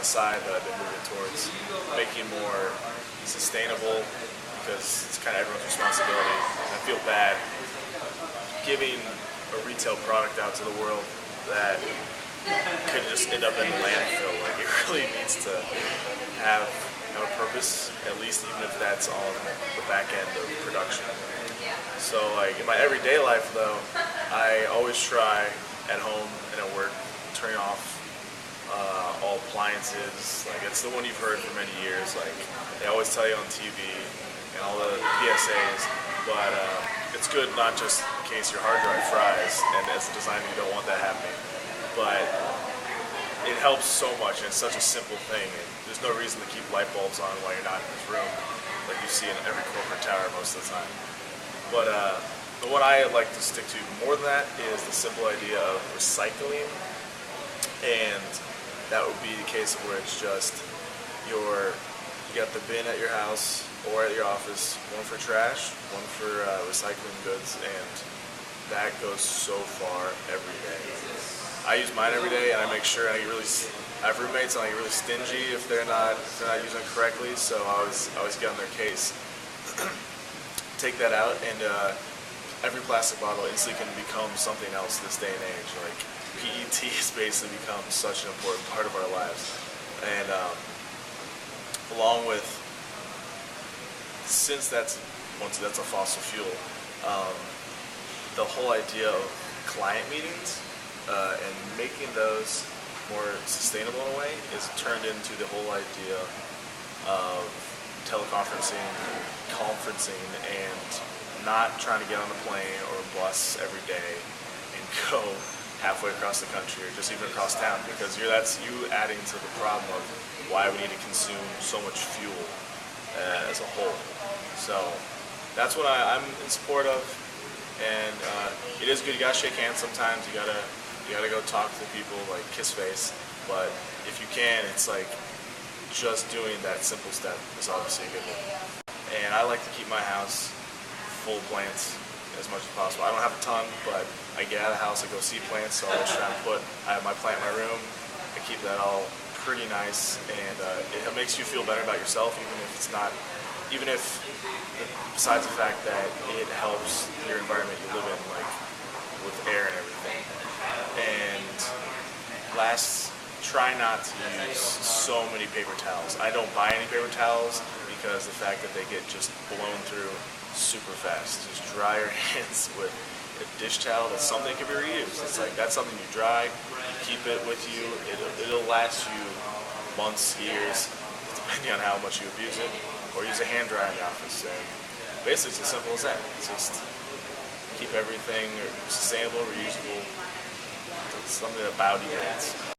the side that I've been moving towards making more sustainable, because it's kind of everyone's responsibility. I feel bad giving a retail product out to the world that could just end up in the landfill. Like, it really needs to have a purpose, at least, even if that's on the back end of production. So, like, in my everyday life, though, I always try at home and at work turning off all appliances. Like, it's the one you've heard for many years. Like, they always tell you on TV and all the PSAs, but it's good not just in case your hard drive fries, and as a designer you don't want that happening, but it helps so much, and it's such a simple thing, and there's no reason to keep light bulbs on while you're not in this room, like you see in every corporate tower most of the time. But the one I like to stick to more than that is the simple idea of recycling, and that would be the case where it's just you got the bin at your house or at your office, one for trash, one for recycling goods, and that goes so far every day. I use mine every day, and I make sure I have roommates, and I get really stingy if they're not using it correctly, so I always get on their case. Take that out, and every plastic bottle instantly can become something else this day and age. Like, PET has basically become such an important part of our lives, and along with, since that's a fossil fuel, the whole idea of client meetings and making those more sustainable in a way is turned into the whole idea of teleconferencing, conferencing, and not trying to get on a plane or a bus every day and go halfway across the country or just even across town, because that's you adding to the problem of why we need to consume so much fuel as a whole. So that's what I'm in support of, and it is good. You gotta shake hands sometimes. You gotta go talk to people, like kiss face. But if you can, it's like just doing that simple step is obviously a good one. And I like to keep my house full of plants as much as possible. I don't have a ton, but I get out of the house, I go see plants, so I always try and I have my plant in my room. I keep that all pretty nice, and it makes you feel better about yourself, even if besides the fact that it helps your environment you live in, like with air and everything. And try not to use so many paper towels. I don't buy any paper towels because the fact that they get just blown through super fast. Just dry your hands with a dish towel. That's something that can be reused. It's like, that's something you dry, you keep it with you. It'll last you months, years, depending on how much you abuse it. Or use a hand dryer in the office. And basically, it's as simple as that. It's just keep everything sustainable, reusable. It's something about you.